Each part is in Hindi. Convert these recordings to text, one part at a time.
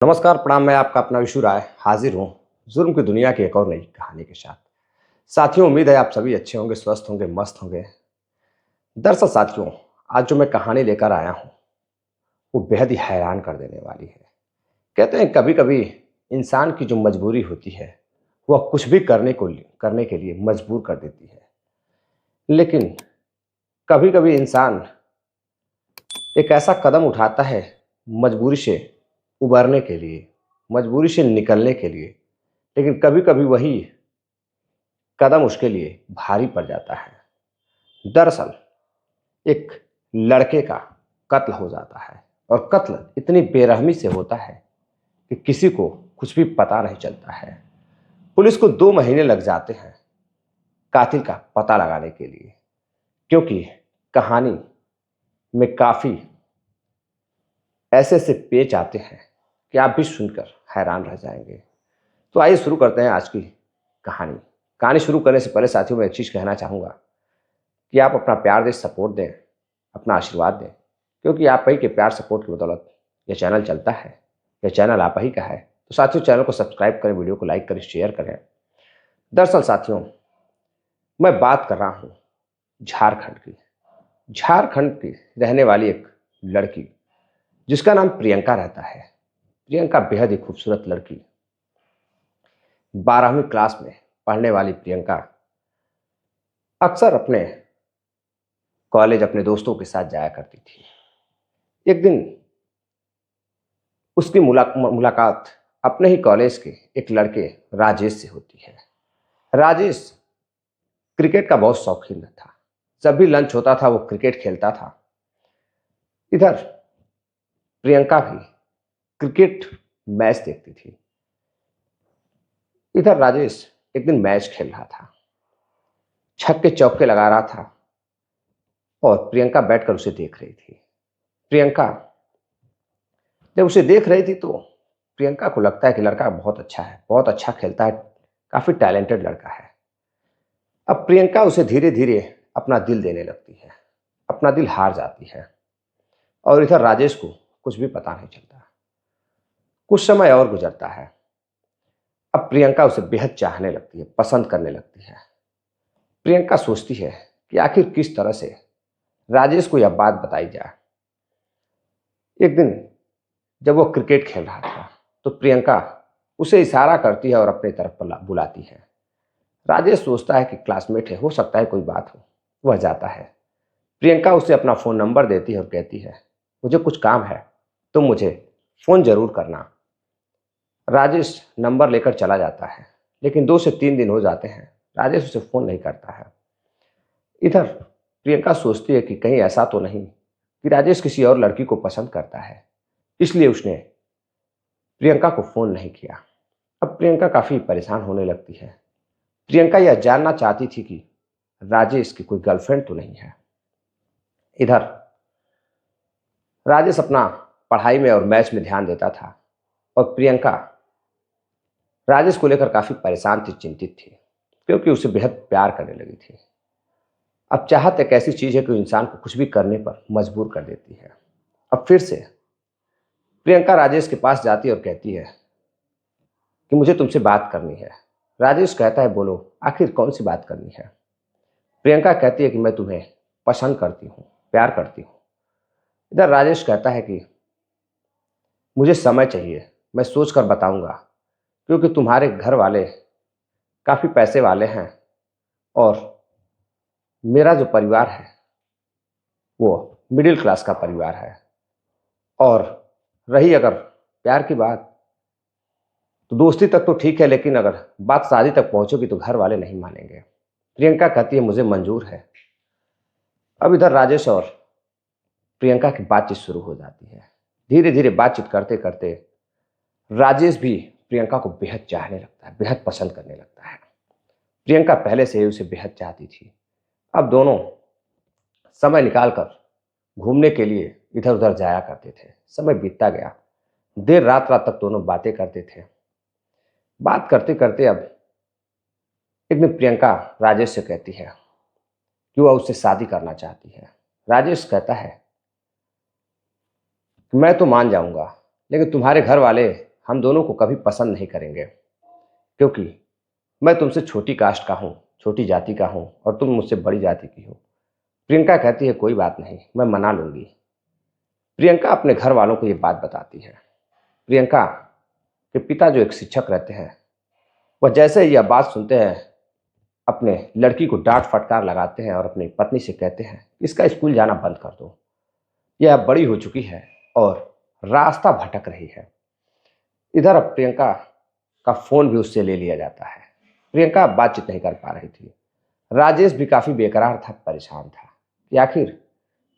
नमस्कार, प्रणाम। मैं आपका अपना विशु राय हाजिर हूँ जुर्म की दुनिया की एक और नई कहानी के साथ। साथियों, उम्मीद है आप सभी अच्छे होंगे, स्वस्थ होंगे, मस्त होंगे। दरअसल साथियों, आज जो मैं कहानी लेकर आया हूँ वो बेहद ही हैरान कर देने वाली है। कहते हैं कभी कभी इंसान की जो मजबूरी होती है वह कुछ भी करने के लिए मजबूर कर देती है। लेकिन कभी कभी इंसान एक ऐसा कदम उठाता है मजबूरी से उबरने के लिए, मजबूरी से निकलने के लिए। लेकिन कभी कभी वही कदम उसके लिए भारी पड़ जाता है। दरअसल एक लड़के का कत्ल हो जाता है, और कत्ल इतनी बेरहमी से होता है कि किसी को कुछ भी पता नहीं चलता है। पुलिस को 2 महीने लग जाते हैं कातिल का पता लगाने के लिए, क्योंकि कहानी में काफी ऐसे ऐसे पेच आते हैं कि आप भी सुनकर हैरान रह जाएंगे। तो आइए शुरू करते हैं आज की कहानी। कहानी शुरू करने से पहले साथियों, मैं एक चीज़ कहना चाहूँगा कि आप अपना प्यार दें, सपोर्ट दें, अपना आशीर्वाद दें, क्योंकि आप ही के प्यार सपोर्ट की बदौलत यह चैनल चलता है। यह चैनल आप ही का है। तो साथियों, चैनल को सब्सक्राइब करें, वीडियो को लाइक करें, शेयर करें। दरअसल साथियों, मैं बात कर रहा हूँ झारखंड की। झारखंड की रहने वाली एक लड़की जिसका नाम प्रियंका रहता है। प्रियंका बेहद ही खूबसूरत लड़की, 12वीं क्लास में पढ़ने वाली प्रियंका अक्सर अपने कॉलेज अपने दोस्तों के साथ जाया करती थी। एक दिन उसकी मुलाकात अपने ही कॉलेज के एक लड़के राजेश से होती है। राजेश क्रिकेट का बहुत शौकीन था। जब भी लंच होता था वो क्रिकेट खेलता था। इधर प्रियंका भी क्रिकेट मैच देखती थी। इधर राजेश एक दिन मैच खेल रहा था, छक्के चौके लगा रहा था, और प्रियंका बैठकर उसे देख रही थी। प्रियंका जब उसे देख रही थी तो प्रियंका को लगता है कि लड़का बहुत अच्छा है, बहुत अच्छा खेलता है, काफी टैलेंटेड लड़का है। अब प्रियंका उसे धीरे धीरे अपना दिल देने लगती है, अपना दिल हार जाती है। और इधर राजेश को कुछ भी पता नहीं चलता। कुछ समय और गुजरता है। अब प्रियंका उसे बेहद चाहने लगती है, पसंद करने लगती है। प्रियंका सोचती है कि आखिर किस तरह से राजेश को यह बात बताई जाए। एक दिन जब वो क्रिकेट खेल रहा था तो प्रियंका उसे इशारा करती है और अपनी तरफ बुलाती है। राजेश सोचता है कि क्लासमेट है, हो सकता है कोई बात हो। वह जाता है। प्रियंका उसे अपना फ़ोन नंबर देती है और कहती है, मुझे कुछ काम है, तुम मुझे फ़ोन ज़रूर करना। राजेश नंबर लेकर चला जाता है, लेकिन 2 से 3 दिन हो जाते हैं, राजेश उसे फ़ोन नहीं करता है। इधर प्रियंका सोचती है कि कहीं ऐसा तो नहीं कि राजेश किसी और लड़की को पसंद करता है, इसलिए उसने प्रियंका को फ़ोन नहीं किया। अब प्रियंका काफ़ी परेशान होने लगती है। प्रियंका यह जानना चाहती थी कि राजेश की कोई गर्लफ्रेंड तो नहीं है। इधर राजेश अपना पढ़ाई में और मैच में ध्यान देता था, और प्रियंका राजेश को लेकर काफ़ी परेशान थी, चिंतित थी, क्योंकि उसे बेहद प्यार करने लगी थी। अब चाहत एक ऐसी चीज़ है कि इंसान को कुछ भी करने पर मजबूर कर देती है। अब फिर से प्रियंका राजेश के पास जाती है और कहती है कि मुझे तुमसे बात करनी है। राजेश कहता है, बोलो, आखिर कौन सी बात करनी है। प्रियंका कहती है कि मैं तुम्हें पसंद करती हूँ, प्यार करती हूँ। इधर राजेश कहता है कि मुझे समय चाहिए, मैं सोच कर बताऊंगा, क्योंकि तुम्हारे घर वाले काफ़ी पैसे वाले हैं, और मेरा जो परिवार है वो मिडिल क्लास का परिवार है। और रही अगर प्यार की बात, तो दोस्ती तक तो ठीक है, लेकिन अगर बात शादी तक पहुंचोगी तो घर वाले नहीं मानेंगे। प्रियंका कहती है, मुझे मंजूर है। अब इधर राजेश और प्रियंका की बातचीत शुरू हो जाती है। धीरे धीरे बातचीत करते करते राजेश भी प्रियंका को बेहद चाहने लगता है, बेहद पसंद करने लगता है। प्रियंका पहले से ही उसे बेहद चाहती थी। अब दोनों समय निकालकर घूमने के लिए इधर उधर जाया करते थे। समय बीतता गया। देर रात रात तक दोनों बातें करते थे। बात करते करते अब एक दिन प्रियंका राजेश से कहती है कि वह उससे शादी करना चाहती है। राजेश कहता है कि मैं तो मान जाऊंगा, लेकिन तुम्हारे घर वाले हम दोनों को कभी पसंद नहीं करेंगे, क्योंकि मैं तुमसे छोटी कास्ट का हूँ, छोटी जाति का हूँ और तुम मुझसे बड़ी जाति की हो। प्रियंका कहती है कोई बात नहीं, मैं मना लूंगी। प्रियंका अपने घर वालों को ये बात बताती है। प्रियंका के पिता जो एक शिक्षक रहते हैं, वह जैसे ही यह बात सुनते हैं अपने लड़की को डांट फटकार लगाते हैं और अपनी पत्नी से कहते हैं इसका स्कूल जाना बंद कर दो, यह अब बड़ी हो चुकी है और रास्ता भटक रही है। इधर अब प्रियंका का फोन भी उससे ले लिया जाता है। प्रियंका अब बातचीत नहीं कर पा रही थी। राजेश भी काफी बेकरार था, परेशान था कि आखिर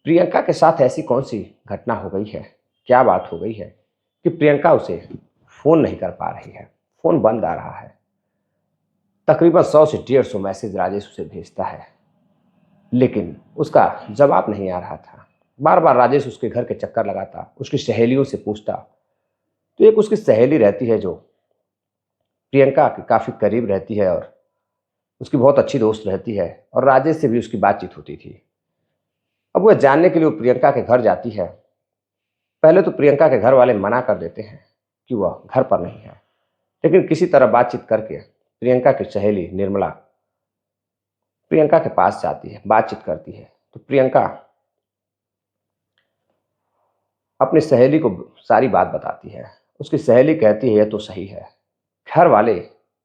प्रियंका के साथ ऐसी कौन सी घटना हो गई है, क्या बात हो गई है कि प्रियंका उसे फोन नहीं कर पा रही है, फोन बंद आ रहा है। तकरीबन 100 से 150 मैसेज राजेश उसे भेजता है, लेकिन उसका जवाब नहीं आ रहा था। बार बार राजेश उसके घर के चक्कर लगाता, उसकी सहेलियों से पूछता। तो एक उसकी सहेली रहती है जो प्रियंका के काफ़ी करीब रहती है और उसकी बहुत अच्छी दोस्त रहती है और राजेश से भी उसकी बातचीत होती थी। अब वह जानने के लिए वो प्रियंका के घर जाती है। पहले तो प्रियंका के घर वाले मना कर देते हैं कि वह घर पर नहीं है, लेकिन किसी तरह बातचीत करके प्रियंका की सहेली निर्मला प्रियंका के पास जाती है, बातचीत करती है। तो प्रियंका अपनी सहेली को सारी बात बताती है। उसकी सहेली कहती है यह तो सही है, घर वाले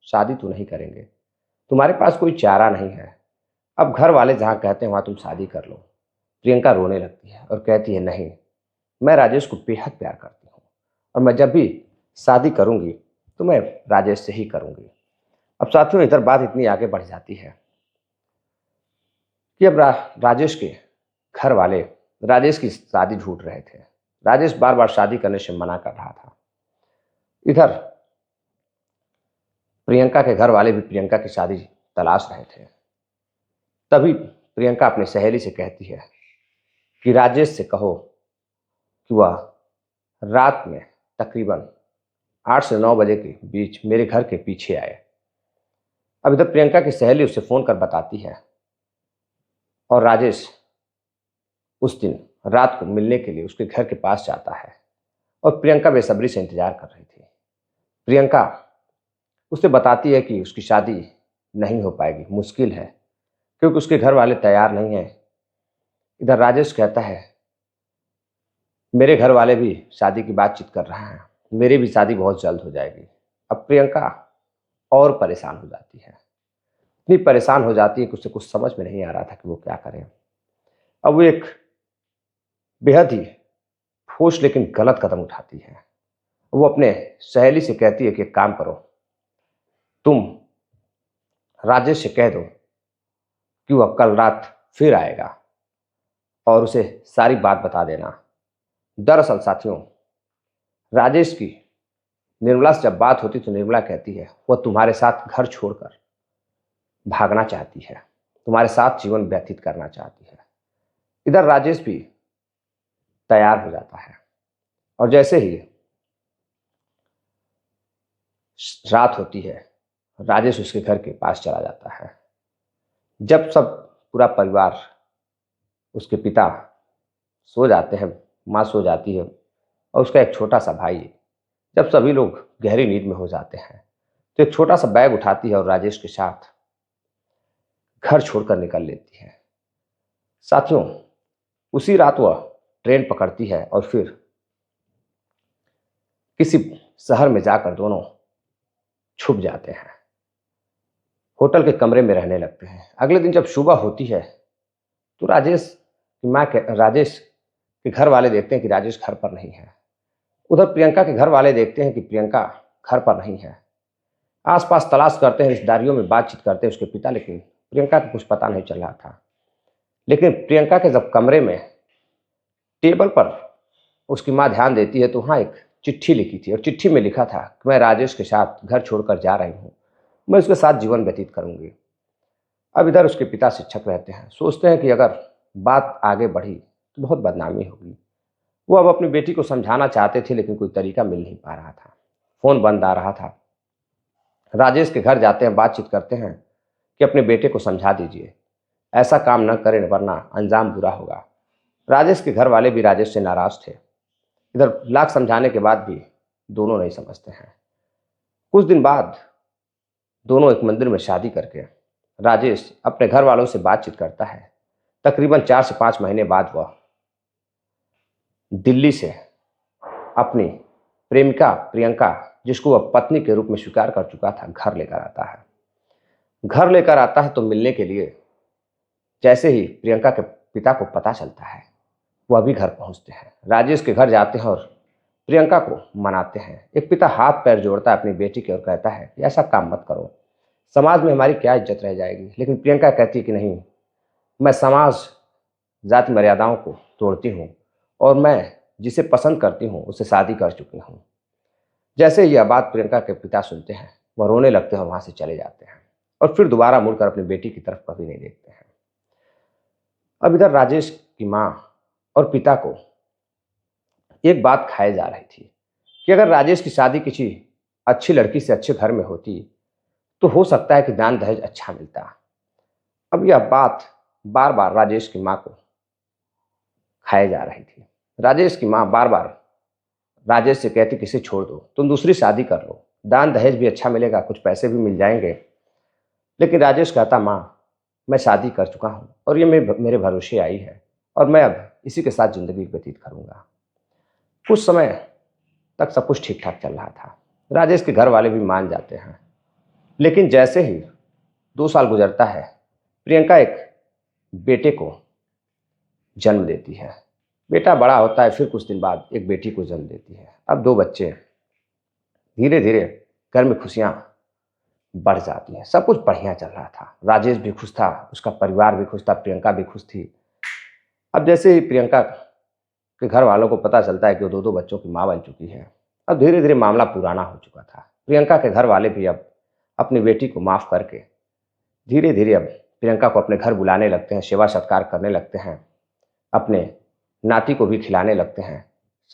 शादी तो नहीं करेंगे, तुम्हारे पास कोई चारा नहीं है, अब घर वाले जहाँ कहते हैं वहाँ तुम शादी कर लो। प्रियंका रोने लगती है और कहती है नहीं, मैं राजेश को बेहद प्यार करती हूँ और मैं जब भी शादी करूँगी तो मैं राजेश से ही करूँगी। अब साथियों इधर बात इतनी आगे बढ़ जाती है कि अब राजेश के घर वाले राजेश की शादी ढूंढ रहे थे। राजेश बार बार शादी करने से मना कर रहा था। इधर प्रियंका के घर वाले भी प्रियंका की शादी तलाश रहे थे। तभी प्रियंका अपनी सहेली से कहती है कि राजेश से कहो कि वह रात में तकरीबन 8 से 9 बजे के बीच मेरे घर के पीछे आए। अब इधर प्रियंका की सहेली उसे फ़ोन कर बताती है और राजेश उस दिन रात को मिलने के लिए उसके घर के पास जाता है और प्रियंका बेसब्री से इंतजार कर रही थी। प्रियंका उसे बताती है कि उसकी शादी नहीं हो पाएगी, मुश्किल है, क्योंकि उसके घर वाले तैयार नहीं हैं। इधर राजेश कहता है मेरे घर वाले भी शादी की बातचीत कर रहे हैं, मेरी भी शादी बहुत जल्द हो जाएगी। अब प्रियंका और परेशान हो जाती है, इतनी परेशान हो जाती है कि उसे कुछ समझ में नहीं आ रहा था कि वो क्या करें। अब वो एक बेहद ही ठोस लेकिन गलत कदम उठाती है। वो अपने सहेली से कहती है कि एक काम करो, तुम राजेश से कह दो कि वह कल रात फिर आएगा और उसे सारी बात बता देना। दरअसल साथियों, राजेश की निर्मला से जब बात होती तो निर्मला कहती है वह तुम्हारे साथ घर छोड़कर भागना चाहती है, तुम्हारे साथ जीवन व्यतीत करना चाहती है। इधर राजेश भी तैयार हो जाता है और जैसे ही रात होती है राजेश उसके घर के पास चला जाता है। जब सब पूरा परिवार, उसके पिता सो जाते हैं, माँ सो जाती है और उसका एक छोटा सा भाई, जब सभी लोग गहरी नींद में हो जाते हैं तो एक छोटा सा बैग उठाती है और राजेश के साथ घर छोड़कर निकल लेती है। साथियों उसी रात वह ट्रेन पकड़ती है और फिर किसी शहर में जाकर दोनों छुप जाते हैं, होटल के कमरे में रहने लगते हैं। अगले दिन जब सुबह होती है तो राजेश के घर वाले देखते हैं कि राजेश घर पर नहीं है। उधर प्रियंका के घर वाले देखते हैं कि प्रियंका घर पर नहीं है। आसपास तलाश करते हैं, रिश्तेदारियों में बातचीत करते हैं उसके पिता, लेकिन प्रियंका को कुछ पता नहीं चल रहा था। लेकिन प्रियंका के जब कमरे में टेबल पर उसकी माँ ध्यान देती है तो वहाँ एक चिट्ठी लिखी थी और चिट्ठी में लिखा था कि मैं राजेश के साथ घर छोड़कर जा रही हूँ, मैं उसके साथ जीवन व्यतीत करूँगी। अब इधर उसके पिता शिक्षक रहते हैं, सोचते हैं कि अगर बात आगे बढ़ी तो बहुत बदनामी होगी। वो अब अपनी बेटी को समझाना चाहते थे लेकिन कोई तरीका मिल नहीं पा रहा था, फ़ोन बंद आ रहा था। राजेश के घर जाते हैं, बातचीत करते हैं कि अपने बेटे को समझा दीजिए, ऐसा काम न करें वरना अंजाम बुरा होगा। राजेश के घर वाले भी राजेश से नाराज़ थे। इधर लाख समझाने के बाद भी दोनों नहीं समझते हैं। कुछ दिन बाद दोनों एक मंदिर में शादी करके राजेश अपने घर वालों से बातचीत करता है। तकरीबन 4 से 5 महीने बाद वह दिल्ली से अपनी प्रेमिका प्रियंका, जिसको वह पत्नी के रूप में स्वीकार कर चुका था, घर लेकर आता है। घर लेकर आता है तो मिलने के लिए जैसे ही प्रियंका के पिता को पता चलता है, वह भी घर पहुंचते हैं। राजेश के घर जाते हैं और प्रियंका को मनाते हैं। एक पिता हाथ पैर जोड़ता है अपनी बेटी के और कहता है कि ऐसा काम मत करो, समाज में हमारी क्या इज्जत रह जाएगी। लेकिन प्रियंका कहती है कि नहीं, मैं समाज जाति मर्यादाओं को तोड़ती हूँ और मैं जिसे पसंद करती हूँ उससे शादी कर चुकी हूँ। जैसे ही यह बात प्रियंका के पिता सुनते हैं, वह रोने लगते हैं और वहाँ से चले जाते हैं और फिर दोबारा मुड़कर अपनी बेटी की तरफ कभी नहीं देखते हैं। अब इधर राजेश की माँ और पिता को एक बात खाए जा रही थी कि अगर राजेश की शादी किसी अच्छी लड़की से अच्छे घर में होती तो हो सकता है कि दान दहेज अच्छा मिलता। अब यह बात बार बार राजेश की माँ को खाए जा रही थी। राजेश की माँ बार बार राजेश से कहती कि इसे छोड़ दो, तुम दूसरी शादी कर लो, दान दहेज भी अच्छा मिलेगा, कुछ पैसे भी मिल जाएंगे। लेकिन राजेश कहता, माँ मैं शादी कर चुका हूँ और ये मेरे भरोसे आई है और मैं अब इसी के साथ ज़िंदगी व्यतीत करूँगा। कुछ समय तक सब कुछ ठीक ठाक चल रहा था। राजेश के घर वाले भी मान जाते हैं। लेकिन जैसे ही 2 साल गुजरता है, प्रियंका एक बेटे को जन्म देती है। बेटा बड़ा होता है, फिर कुछ दिन बाद एक बेटी को जन्म देती है। अब 2 बच्चे। धीरे धीरे घर में खुशियाँ बढ़ जाती हैं। सब कुछ बढ़िया चल रहा था। राजेश भी खुश था, उसका परिवार भी खुश था, प्रियंका भी खुश थी। अब जैसे ही प्रियंका के घर वालों को पता चलता है कि वो 2 बच्चों की माँ बन चुकी है, अब धीरे धीरे मामला पुराना हो चुका था। प्रियंका के घर वाले भी अब अपनी बेटी को माफ़ करके धीरे धीरे अब प्रियंका को अपने घर बुलाने लगते हैं, सेवा सत्कार करने लगते हैं, अपने नाती को भी खिलाने लगते हैं।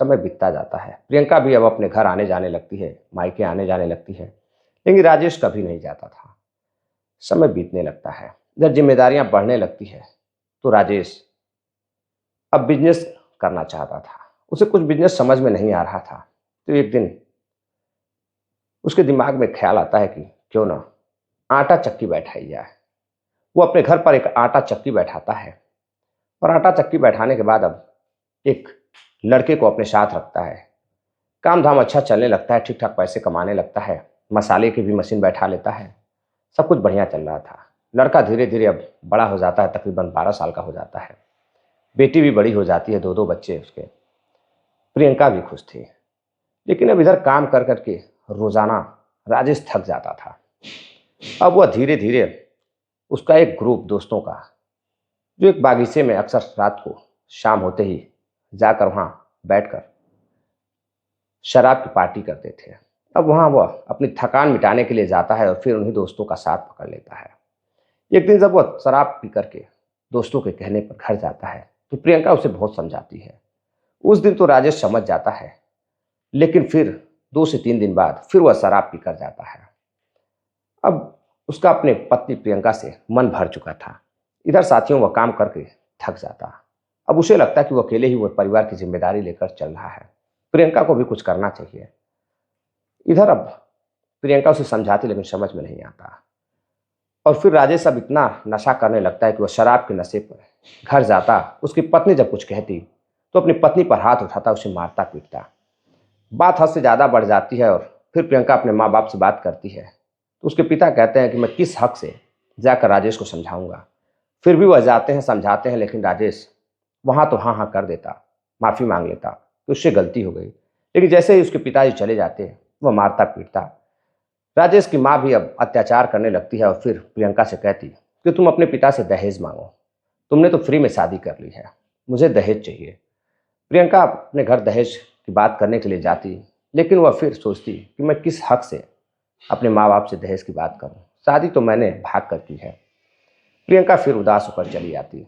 समय बीतता जाता है। प्रियंका भी अब अपने घर आने जाने लगती है, मायके आने जाने लगती है। लेकिन राजेश कभी नहीं जाता था। समय बीतने लगता है, जब जिम्मेदारियां बढ़ने लगती है तो राजेश अब बिजनेस करना चाहता था। उसे कुछ बिजनेस समझ में नहीं आ रहा था। तो एक दिन उसके दिमाग में ख्याल आता है कि क्यों ना आटा चक्की बैठाई जाए। वो अपने घर पर एक आटा चक्की बैठाता है और आटा चक्की बैठाने के बाद अब एक लड़के को अपने साथ रखता है। काम धाम अच्छा चलने लगता है, ठीक ठाक पैसे कमाने लगता है, मसाले की भी मशीन बैठा लेता है। सब कुछ बढ़िया चल रहा था। लड़का धीरे धीरे अब बड़ा हो जाता है, तकरीबन 12 साल का हो जाता है। बेटी भी बड़ी हो जाती है, 2 बच्चे उसके। प्रियंका भी खुश थी। लेकिन अब इधर काम कर करके रोजाना राजेश थक जाता था। अब वह धीरे धीरे उसका एक ग्रुप दोस्तों का, जो एक बागीचे में अक्सर रात को शाम होते ही जाकर वहाँ बैठकर शराब की पार्टी करते थे, अब वहाँ वह अपनी थकान मिटाने के लिए जाता है और फिर उन्हीं दोस्तों का साथ पकड़ लेता है। एक दिन जब वह शराब पी करके दोस्तों के कहने पर घर जाता है तो प्रियंका उसे बहुत समझाती है। उस दिन तो राजेश समझ जाता है, लेकिन फिर 2 से 3 दिन बाद फिर वह शराब पी कर जाता है। अब उसका अपने पत्नी प्रियंका से मन भर चुका था। इधर साथियों वह काम करके थक जाता। अब उसे लगता कि वह अकेले ही वह परिवार की जिम्मेदारी लेकर चल रहा है। प्रियंका को भी कुछ करना चाहिए। इधर अब प्रियंका उसे समझाती लेकिन समझ में नहीं आता। और फिर राजेश अब इतना नशा करने लगता है कि वह शराब के नशे पर घर जाता। उसकी पत्नी जब कुछ कहती तो अपनी पत्नी पर हाथ उठाता, उसे मारता पीटता। बात हद से ज़्यादा बढ़ जाती है और फिर प्रियंका अपने माँ बाप से बात करती है तो उसके पिता कहते हैं कि मैं किस हक से जाकर राजेश को समझाऊंगा। फिर भी वह जाते हैं, समझाते हैं, लेकिन राजेश वहाँ तो हाँ हाँ कर देता, माफ़ी मांग लेता कि उससे गलती हो गई। लेकिन जैसे ही उसके पिताजी चले जाते वह मारता पीटता। राजेश की माँ भी अब अत्याचार करने लगती है और फिर प्रियंका से कहती कि तुम अपने पिता से दहेज मांगो, तुमने तो फ्री में शादी कर ली है, मुझे दहेज चाहिए। प्रियंका अपने घर दहेज की बात करने के लिए जाती, लेकिन वह फिर सोचती कि मैं किस हक से अपने माँ बाप से दहेज की बात करूं, शादी तो मैंने भाग कर की है। प्रियंका फिर उदास होकर चली जाती।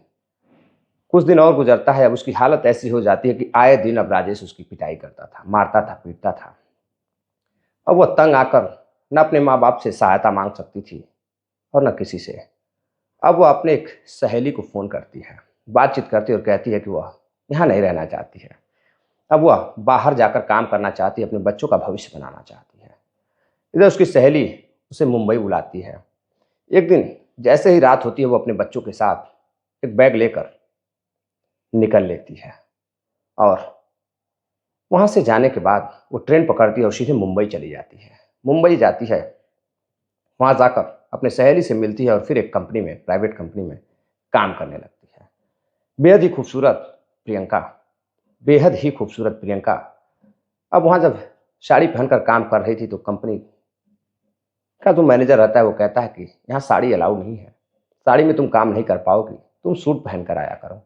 कुछ दिन और गुजरता है। अब उसकी हालत ऐसी हो जाती है कि आए दिन अब राजेश उसकी पिटाई करता था, मारता था, पीटता था। अब वह तंग आकर न अपने माँ बाप से सहायता मांग सकती थी और न किसी से। अब वह अपने एक सहेली को फ़ोन करती है, बातचीत करती है और कहती है कि वह यहाँ नहीं रहना चाहती है। अब वह बाहर जाकर काम करना चाहती है, अपने बच्चों का भविष्य बनाना चाहती है। इधर उसकी सहेली उसे मुंबई बुलाती है। एक दिन जैसे ही रात होती है, वो अपने बच्चों के साथ एक बैग लेकर निकल लेती है और वहाँ से जाने के बाद वो ट्रेन पकड़ती है और सीधे मुंबई चली जाती है। मुंबई जाती है, वहाँ जाकर अपने सहेली से मिलती है और फिर एक कंपनी में, प्राइवेट कंपनी में काम करने लगती है। बेहद ही खूबसूरत प्रियंका, बेहद ही खूबसूरत प्रियंका अब वहाँ जब साड़ी पहनकर काम कर रही थी तो कंपनी का जो मैनेजर रहता है वो कहता है कि यहाँ साड़ी अलाउ नहीं है, साड़ी में तुम काम नहीं कर पाओगी, तुम सूट पहन कर आया करो।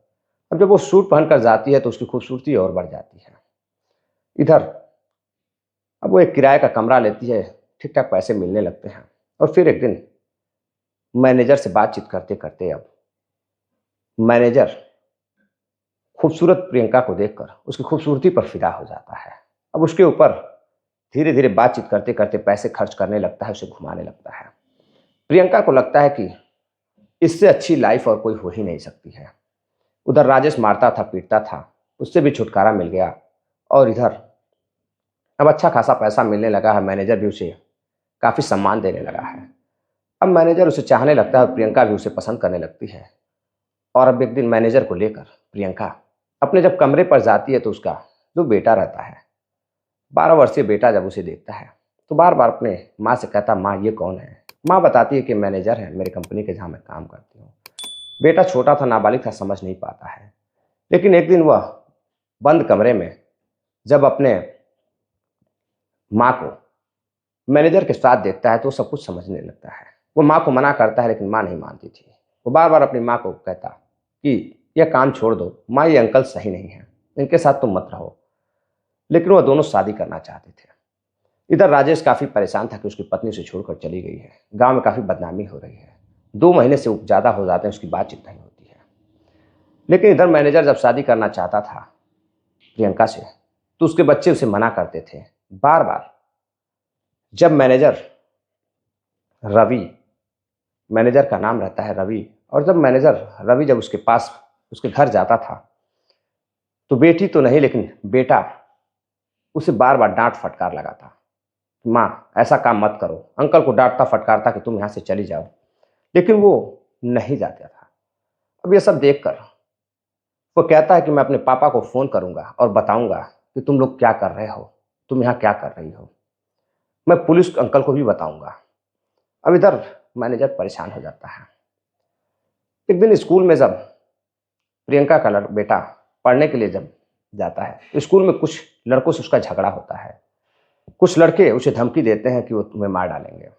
अब जब वो सूट पहनकर जाती है तो उसकी खूबसूरती और बढ़ जाती है। इधर अब वो एक किराए का कमरा लेती है, ठीक ठाक पैसे मिलने लगते हैं और फिर एक दिन मैनेजर से बातचीत करते करते अब मैनेजर खूबसूरत प्रियंका को देखकर उसकी खूबसूरती पर फिदा हो जाता है। अब उसके ऊपर धीरे धीरे बातचीत करते करते पैसे खर्च करने लगता है, उसे घुमाने लगता है। प्रियंका को लगता है कि इससे अच्छी लाइफ और कोई हो ही नहीं सकती है। उधर राजेश मारता था, पीटता था, उससे भी छुटकारा मिल गया और इधर अब अच्छा खासा पैसा मिलने लगा है। मैनेजर भी उसे काफ़ी सम्मान देने लगा है। अब मैनेजर उसे चाहने लगता है और प्रियंका भी उसे पसंद करने लगती है। और अब एक दिन मैनेजर को लेकर प्रियंका अपने जब कमरे पर जाती है तो उसका जो बेटा रहता है, 12 वर्षीय बेटा, जब उसे देखता है तो बार बार अपने माँ से कहता, माँ ये कौन है। माँ बताती है कि मैनेजर है मेरे कंपनी के, जहाँ मैं काम करती हूँ। बेटा छोटा था, नाबालिग था, समझ नहीं पाता है। लेकिन एक दिन वह बंद कमरे में जब अपने माँ को मैनेजर के साथ देखता है तो सब कुछ समझने लगता है। वो माँ को मना करता है लेकिन माँ नहीं मानती थी। वो बार बार अपनी माँ को कहता कि यह काम छोड़ दो माँ, ये अंकल सही नहीं है, इनके साथ तुम मत रहो। लेकिन वह दोनों शादी करना चाहते थे। इधर राजेश काफ़ी परेशान था कि उसकी पत्नी उसे छोड़कर चली गई है, गांव में काफ़ी बदनामी हो रही है, 2 महीने से ज़्यादा हो जाते हैं उसकी बातचीत नहीं होती है। लेकिन इधर मैनेजर जब शादी करना चाहता था प्रियंका से तो उसके बच्चे उसे मना करते थे बार बार। जब मैनेजर रवि, मैनेजर का नाम रहता है रवि, और जब मैनेजर रवि जब उसके पास उसके घर जाता था तो बेटी तो नहीं लेकिन बेटा उसे बार बार डांट फटकार लगाता, माँ ऐसा काम मत करो, अंकल को डांटता फटकारता कि तुम यहाँ से चली जाओ, लेकिन वो नहीं जाता था। अब ये सब देखकर वो कहता है कि मैं अपने पापा को फ़ोन करूँगा और बताऊँगा कि तुम लोग क्या कर रहे हो, तुम यहाँ क्या कर रही हो, मैं पुलिस अंकल को भी बताऊँगा। अब इधर मैनेजर परेशान हो जाता है। एक दिन स्कूल में जब प्रियंका का बेटा पढ़ने के लिए जब जाता है तो स्कूल में कुछ लड़कों से उसका झगड़ा होता है। कुछ लड़के उसे धमकी देते हैं कि वो तुम्हें मार डालेंगे।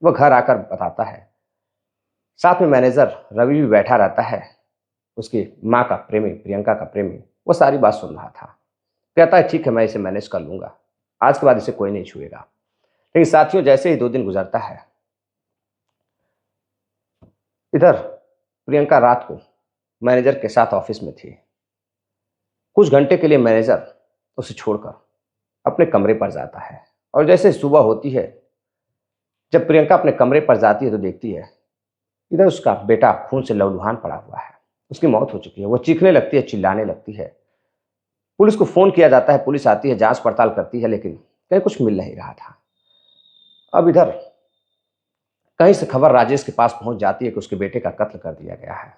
वह घर आकर बताता है। साथ में मैनेजर रवि भी बैठा रहता है, उसकी माँ का प्रेमी, प्रियंका का प्रेमी। वो सारी बात सुन रहा था। कहता है ठीक है, मैं इसे मैनेज कर लूँगा, आज के बाद इसे कोई नहीं छुएगा। लेकिन साथियों, जैसे ही 2 दिन गुजरता है, इधर प्रियंका रात को मैनेजर के साथ ऑफिस में थी। कुछ घंटे के लिए मैनेजर उसे छोड़कर अपने कमरे पर जाता है और जैसे सुबह होती है, जब प्रियंका अपने कमरे पर जाती है तो देखती है इधर उसका बेटा खून से लहूलुहान पड़ा हुआ है, उसकी मौत हो चुकी है। वो चीखने लगती है, चिल्लाने लगती है। पुलिस को फ़ोन किया जाता है, पुलिस आती है, जांच पड़ताल करती है, लेकिन कहीं कुछ मिल नहीं रहा था। अब इधर कहीं से खबर राजेश के पास पहुंच जाती है कि उसके बेटे का कत्ल कर दिया गया है।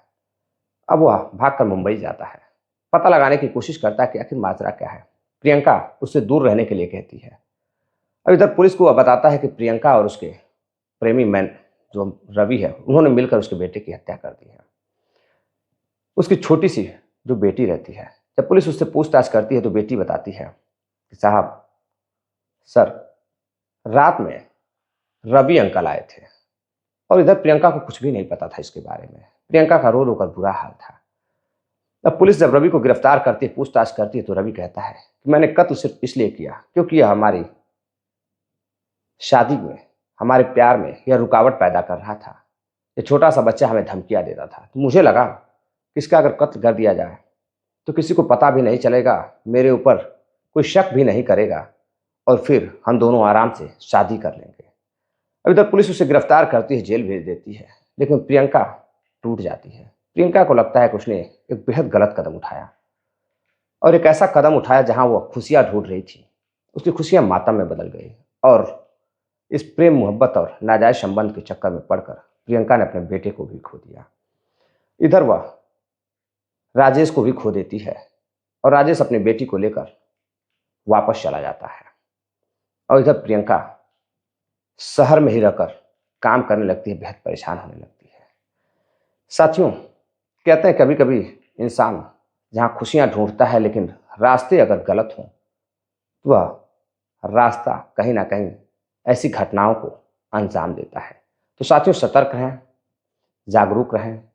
अब वह भागकर मुंबई जाता है, पता लगाने की कोशिश करता है कि आखिर माजरा क्या है। प्रियंका उससे दूर रहने के लिए कहती है। अब इधर पुलिस को बताता है कि प्रियंका और उसके प्रेमी मैन जो रवि है, उन्होंने मिलकर उसके बेटे की हत्या कर दी है। उसकी छोटी सी जो बेटी रहती है, जब पुलिस उससे पूछताछ करती है तो बेटी बताती है कि साहब, सर, रात में रवि अंकल आए थे। और इधर प्रियंका को कुछ भी नहीं पता था इसके बारे में। प्रियंका का रो रो कर बुरा हाल था। अब पुलिस जब रवि को गिरफ्तार करती है, पूछताछ करती है, तो रवि कहता है कि मैंने कत्ल सिर्फ इसलिए किया क्योंकि यह हमारी शादी में, हमारे प्यार में यह रुकावट पैदा कर रहा था। ये छोटा सा बच्चा हमें धमकियाँ देता था, तो मुझे लगा कि इसका अगर कत्ल कर दिया जाए तो किसी को पता भी नहीं चलेगा, मेरे ऊपर कोई शक भी नहीं करेगा और फिर हम दोनों आराम से शादी कर लेंगे। अब इधर पुलिस उसे गिरफ्तार करती है, जेल भेज देती है, लेकिन प्रियंका टूट जाती है। प्रियंका को लगता है कि उसने एक बेहद गलत कदम उठाया। और एक ऐसा कदम उठाया जहां वो खुशियां ढूंढ रही थी, उसकी खुशियां मातम में बदल गई। और इस प्रेम मोहब्बत और नाजायज संबंध के चक्कर में पड़कर प्रियंका ने अपने बेटे को भी खो दिया। इधर वह राजेश को भी खो देती है और राजेश अपनी बेटी को लेकर वापस चला जाता है। और इधर प्रियंका शहर में ही रहकर काम करने लगती है, बेहद परेशान होने लगती है। साथियों, कहते हैं कभी कभी इंसान जहाँ खुशियाँ ढूंढता है लेकिन रास्ते अगर गलत हों तो वह रास्ता कहीं ना कहीं ऐसी घटनाओं को अंजाम देता है। तो साथियों, सतर्क रहें, जागरूक रहें।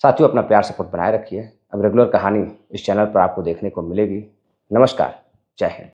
साथियों, अपना प्यार सपोर्ट बनाए रखिए। अब रेगुलर कहानी इस चैनल पर आपको देखने को मिलेगी। नमस्कार, जय हिंद।